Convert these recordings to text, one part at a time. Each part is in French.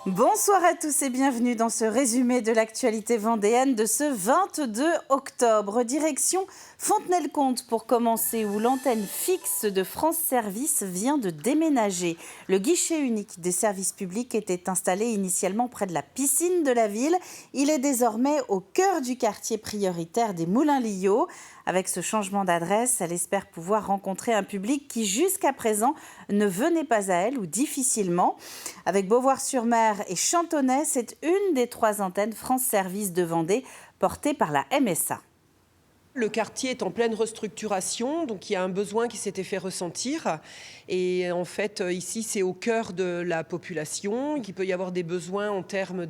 Bonsoir à tous et bienvenue dans ce résumé de l'actualité vendéenne de ce 22 octobre. Direction Fontenay-le-Comte pour commencer, où l'antenne fixe de France Service vient de déménager. Le guichet unique des services publics était installé initialement près de la piscine de la ville. Il est désormais au cœur du quartier prioritaire des Moulins-Lillot. Avec ce changement d'adresse, elle espère pouvoir rencontrer un public qui jusqu'à présent ne venait pas à elle ou difficilement. Avec Beauvoir-sur-Mer et Chantonnay, c'est une des 3 antennes France Service de Vendée portée par la MSA. Le quartier est en pleine restructuration, donc il y a un besoin qui s'était fait ressentir. Et en fait, ici, c'est au cœur de la population, qu'il peut y avoir des besoins en termes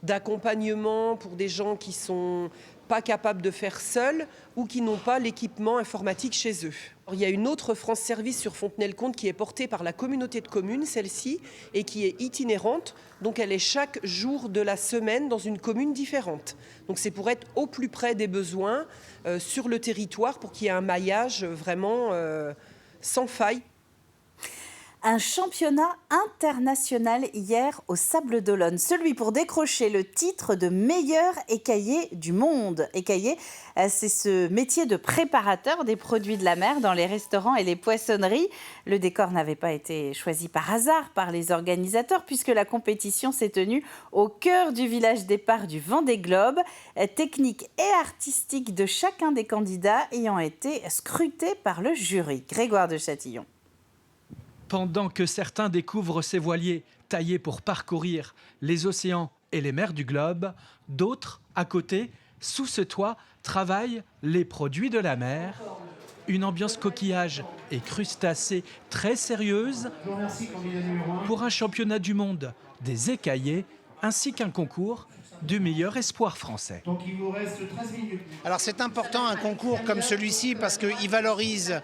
d'accompagnement pour des gens qui sont pas capables de faire seuls ou qui n'ont pas l'équipement informatique chez eux. Il y a une autre France Service sur Fontenay-le-Comte qui est portée par la communauté de communes, celle-ci, et qui est itinérante. Donc elle est chaque jour de la semaine dans une commune différente. Donc c'est pour être au plus près des besoins sur le territoire pour qu'il y ait un maillage vraiment sans faille. Un championnat international hier au Sables-d'Olonne, celui pour décrocher le titre de meilleur écaillé du monde. Écaillé, c'est ce métier de préparateur des produits de la mer dans les restaurants et les poissonneries. Le décor n'avait pas été choisi par hasard par les organisateurs puisque la compétition s'est tenue au cœur du village départ du Vendée Globe. Technique et artistique de chacun des candidats ayant été scrutés par le jury. Grégoire de Châtillon. Pendant que certains découvrent ces voiliers taillés pour parcourir les océans et les mers du globe, d'autres, à côté, sous ce toit, travaillent les produits de la mer. Une ambiance coquillage et crustacés très sérieuse pour un championnat du monde des écaillés ainsi qu'un concours du meilleur espoir français. Donc il vous reste 13 minutes. Alors c'est important un concours comme celui-ci parce qu'il valorise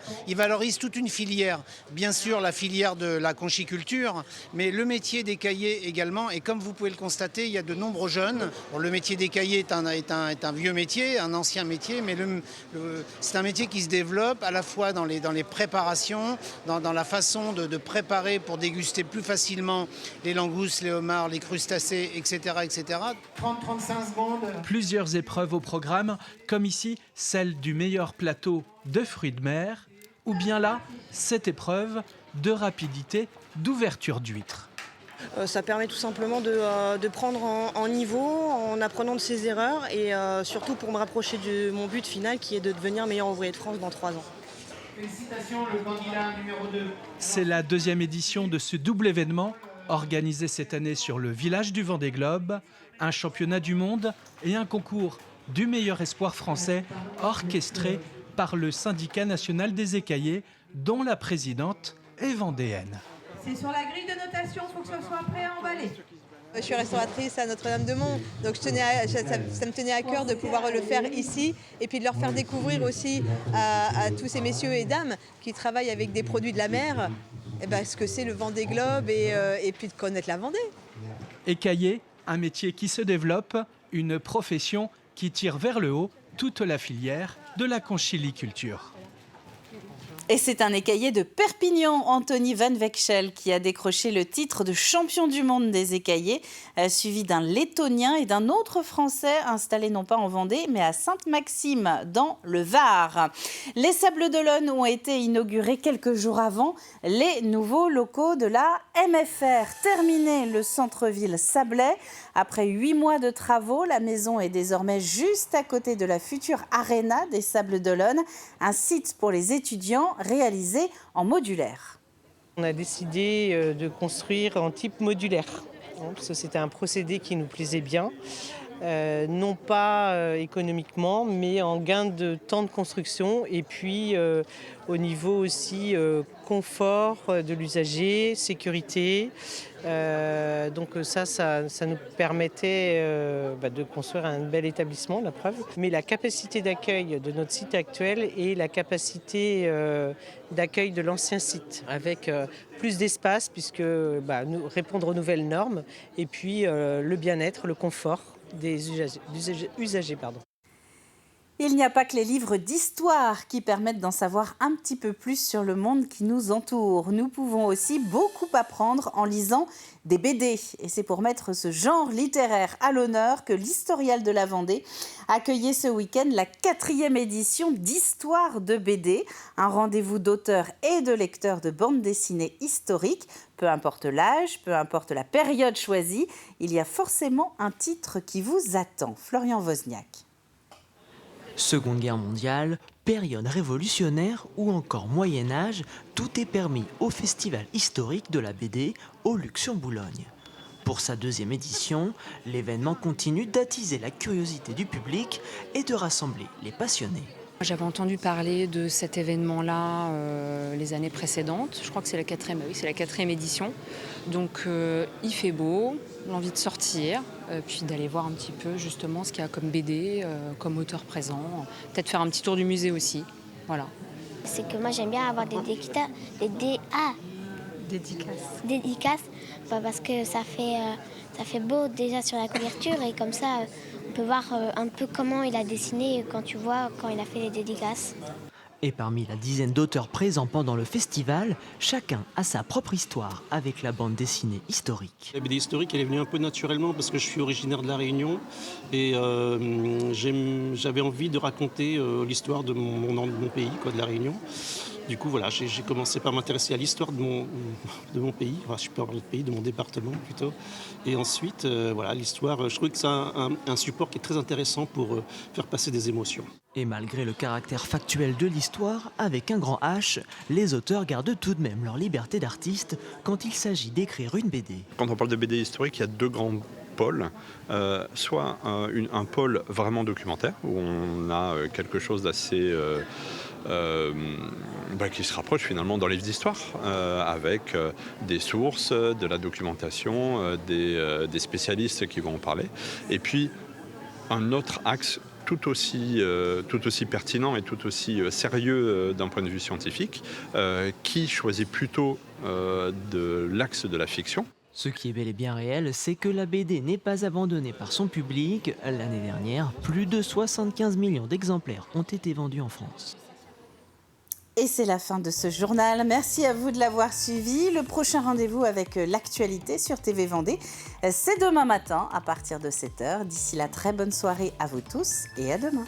toute une filière. Bien sûr la filière de la conchiculture, mais le métier d'écaillé également. Et comme vous pouvez le constater, il y a de nombreux jeunes. Bon, le métier d'écaillé est un vieux métier, un ancien métier, mais c'est un métier qui se développe à la fois dans les préparations, dans la façon de préparer pour déguster plus facilement les langoustes, les homards, les crustacés, etc. etc. 30-35 secondes. Plusieurs épreuves au programme, comme ici, celle du meilleur plateau de fruits de mer, ou bien là, cette épreuve de rapidité d'ouverture d'huîtres. Ça permet tout simplement de prendre en niveau, en apprenant de ses erreurs et surtout pour me rapprocher de mon but final qui est de devenir meilleur ouvrier de France dans 3 ans. Félicitations, le candidat numéro 2. C'est la 2e édition de ce double événement, organisé cette année sur le village du Vendée Globe, un championnat du monde et un concours du meilleur espoir français orchestré par le syndicat national des écaillés, dont la présidente est vendéenne. C'est sur la grille de notation, il faut que ce soit prêt à emballer. Je suis restauratrice à Notre-Dame-de-Mont, donc ça me tenait à cœur de pouvoir le faire ici et puis de leur faire découvrir aussi à tous ces messieurs et dames qui travaillent avec des produits de la mer ce que c'est le Vendée Globe et puis de connaître la Vendée. Écaillé, un métier qui se développe, une profession qui tire vers le haut toute la filière de la conchiliculture. Et c'est un écaillé de Perpignan, Anthony Van Vechel, qui a décroché le titre de champion du monde des écaillés, suivi d'un Lettonien et d'un autre Français installé non pas en Vendée, mais à Sainte-Maxime, dans le Var. Les Sables-d'Olonne ont été inaugurés quelques jours avant les nouveaux locaux de la MFR. Terminé le centre-ville sablais. Après 8 mois de travaux, la maison est désormais juste à côté de la future Arena des Sables-d'Olonne, un site pour les étudiants réalisé en modulaire. On a décidé de construire en type modulaire, parce que c'était un procédé qui nous plaisait bien, non pas économiquement, mais en gain de temps de construction et puis au niveau aussi confort de l'usager, sécurité. Donc ça nous permettait de construire un bel étabbissement, la preuve. Mais la capacité d'accueil de notre site actuel et la capacité d'accueil de l'ancien site, avec plus d'espace, puisque répondre aux nouvelles normes, et puis le bien-être, le confort des usagers. Il n'y a pas que les livres d'histoire qui permettent d'en savoir un petit peu plus sur le monde qui nous entoure. Nous pouvons aussi beaucoup apprendre en lisant des BD. Et c'est pour mettre ce genre littéraire à l'honneur que l'Historial de la Vendée accueillait ce week-end la 4e édition d'Histoire de BD, un rendez-vous d'auteurs et de lecteurs de bandes dessinées historiques. Peu importe l'âge, peu importe la période choisie, il y a forcément un titre qui vous attend. Florian Wozniak. Seconde Guerre mondiale, période révolutionnaire ou encore Moyen-Âge, tout est permis au Festival historique de la BD au Luxembourg-Boulogne. Pour sa 2e édition, l'événement continue d'attiser la curiosité du public et de rassembler les passionnés. J'avais entendu parler de cet événement-là les années précédentes. Je crois que c'est la 4e édition. Donc il fait beau, l'envie de sortir, puis d'aller voir un petit peu justement ce qu'il y a comme BD, comme auteur présent. Peut-être faire un petit tour du musée aussi. Voilà. C'est que moi j'aime bien avoir des dédicaces. Parce que ça fait beau déjà sur la couverture et comme ça on peut voir un peu comment il a dessiné quand il a fait les dédicaces. Et parmi la dizaine d'auteurs présents pendant le festival, chacun a sa propre histoire avec la bande dessinée historique. La BD historique, elle est venue un peu naturellement parce que je suis originaire de La Réunion et j'avais envie de raconter l'histoire de mon pays, de La Réunion. Du coup, voilà, j'ai commencé par m'intéresser à l'histoire de mon pays, enfin, je peux parler de pays, de mon département plutôt. Et ensuite, l'histoire, je trouve que c'est un support qui est très intéressant pour faire passer des émotions. Et malgré le caractère factuel de l'histoire, avec un grand H, les auteurs gardent tout de même leur liberté d'artiste quand il s'agit d'écrire une BD. Quand on parle de BD historique, il y a 2 grands pôles. Soit un pôle vraiment documentaire, où on a quelque chose d'assez... qui se rapproche finalement dans les livres d'histoire, avec des sources, de la documentation, des spécialistes qui vont en parler. Et puis un autre axe tout aussi pertinent et tout aussi sérieux d'un point de vue scientifique, qui choisit plutôt de l'axe de la fiction. Ce qui est bel et bien réel, c'est que la BD n'est pas abandonnée par son public. L'année dernière, plus de 75 millions d'exemplaires ont été vendus en France. Et c'est la fin de ce journal. Merci à vous de l'avoir suivi. Le prochain rendez-vous avec l'actualité sur TV Vendée, c'est demain matin à partir de 7h. D'ici là, très bonne soirée à vous tous et à demain.